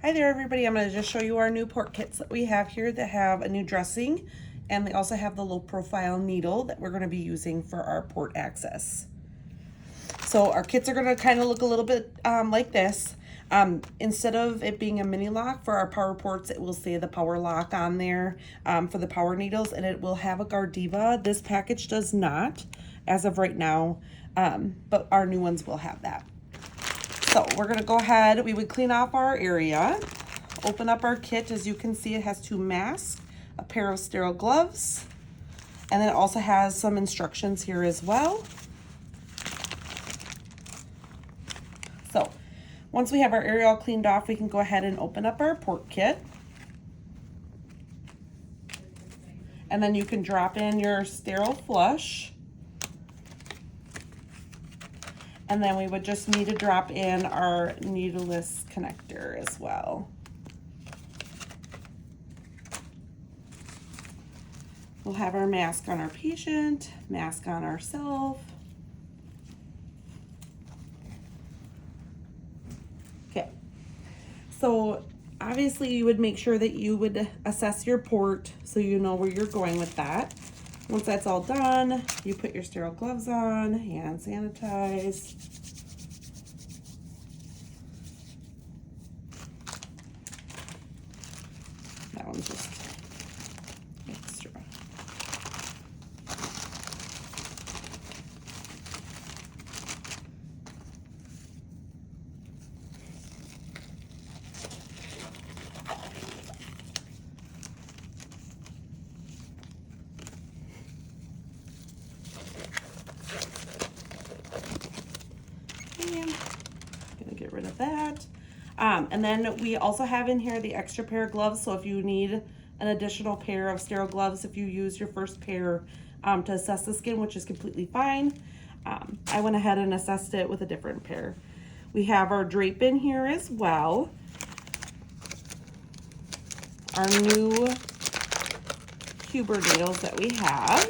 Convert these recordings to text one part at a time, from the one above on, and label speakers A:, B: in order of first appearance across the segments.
A: Hi there everybody, I'm going to just show you our new port kits that we have here that have a new dressing, and they also have the low profile needle that we're going to be using for our port access. So our kits are going to kind of look a little bit like this. Instead of it being a mini lock for our power ports, it will say the power lock on there for the power needles, and it will have a Gardiva. This package does not as of right now, but our new ones will have that. So we're gonna go ahead, we would clean off our area, open up our kit. As you can see, it has 2 masks, a pair of sterile gloves, and then it also has some instructions here as well. So once we have our area all cleaned off, we can go ahead and open up our port kit. And then you can drop in your sterile flush. And then we would just need to drop in our needleless connector as well. We'll have our mask on our patient, mask on ourselves. Okay, so obviously you would make sure that you would assess your port so you know where you're going with that. Once that's all done, you put your sterile gloves on, hand sanitize. That one's just extra. Gonna get rid of that. And then we also have in here the extra pair of gloves. So if you need an additional pair of sterile gloves, if you use your first pair to assess the skin, which is completely fine, I went ahead and assessed it with a different pair. We have our drape in here as well. Our new Huber needles that we have.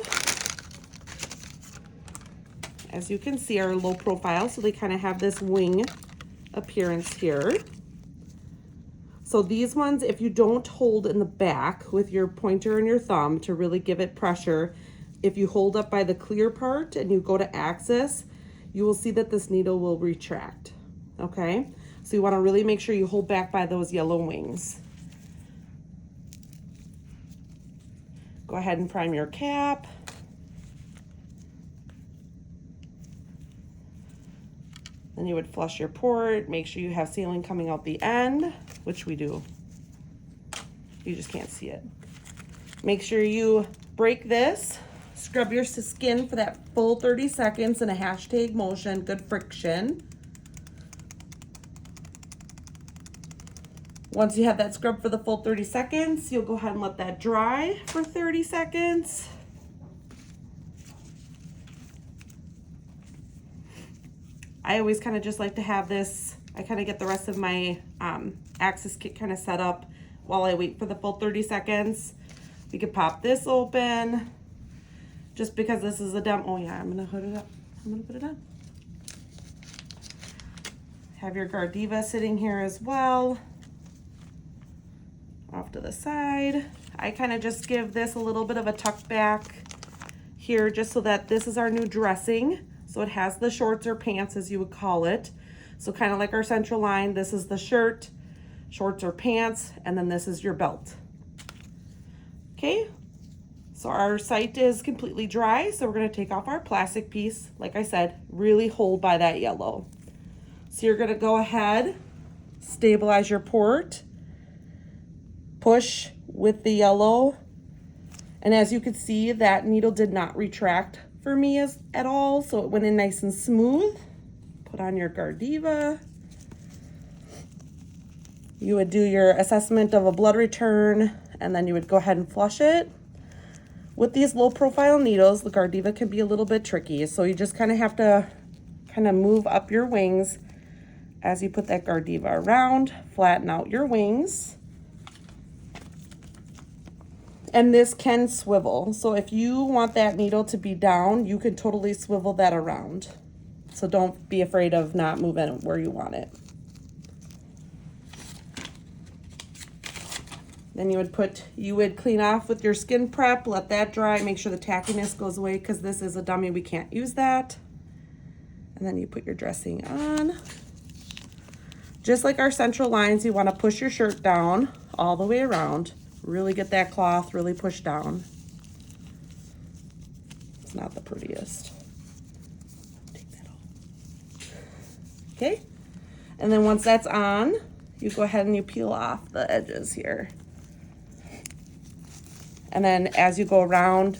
A: As you can see, are low profile, so they kind of have this wing appearance here. So these ones, if you don't hold in the back with your pointer and your thumb to really give it pressure, if you hold up by the clear part and you go to access, you will see that this needle will retract, okay? So you wanna really make sure you hold back by those yellow wings. Go ahead and prime your cap. Then you would flush your port, make sure you have saline coming out the end, which we do. You just can't see it. Make sure you break this, scrub your skin for that full 30 seconds in a hashtag motion, good friction. Once you have that scrub for the full 30 seconds, you'll go ahead and let that dry for 30 seconds. I always kind of just like to have this, I kind of get the rest of my access kit kind of set up while I wait for the full 30 seconds. We could pop this open just because this is a demo. Oh yeah, I'm gonna hood it up. I'm gonna put it on. Have your Gardiva sitting here as well. Off to the side. I kind of just give this a little bit of a tuck back here just so that this is our new dressing. So it has the shorts or pants, as you would call it. So kind of like our central line, this is the shirt, shorts or pants, and then this is your belt. Okay, so our site is completely dry, so we're gonna take off our plastic piece. Like I said, really hold by that yellow. So you're gonna go ahead, stabilize your port, push with the yellow, and as you can see, that needle did not retract for me at all, so it went in nice and smooth. Put on your Gardiva. You would do your assessment of a blood return, and then you would go ahead and flush it. With these low profile needles, the Gardiva can be a little bit tricky, so you just kind of have to kind of move up your wings as you put that Gardiva around, flatten out your wings. And this can swivel. So if you want that needle to be down, you can totally swivel that around. So don't be afraid of not moving where you want it. Then you would clean off with your skin prep, let that dry, make sure the tackiness goes away because this is a dummy, we can't use that. And then you put your dressing on. Just like our central lines, you want to push your shirt down all the way around. Really get that cloth really pushed down. It's not the prettiest. Take that off. Okay. And then once that's on, you go ahead and you peel off the edges here. And then as you go around,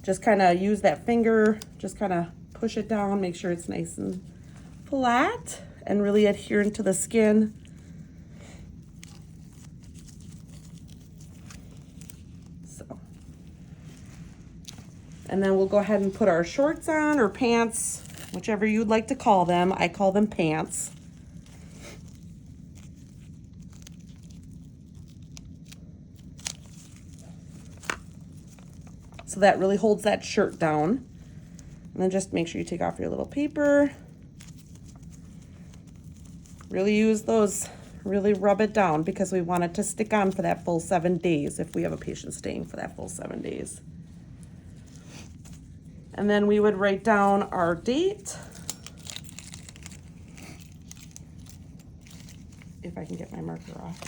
A: just kind of use that finger, just kind of push it down, make sure it's nice and flat and really adherent to the skin. So, and then we'll go ahead and put our shorts on or pants, whichever you'd like to call them. I call them pants. So that really holds that shirt down. And then just make sure you take off your little paper. Really use those, really rub it down because we want it to stick on for that full 7 days if we have a patient staying for that full 7 days. And then we would write down our date. If I can get my marker off.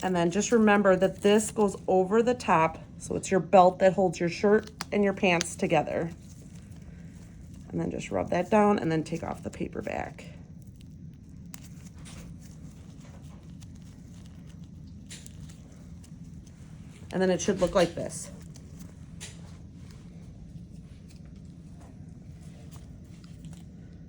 A: And then just remember that this goes over the top, so it's your belt that holds your shirt and your pants together. And then just rub that down and then take off the paper back. And then it should look like this.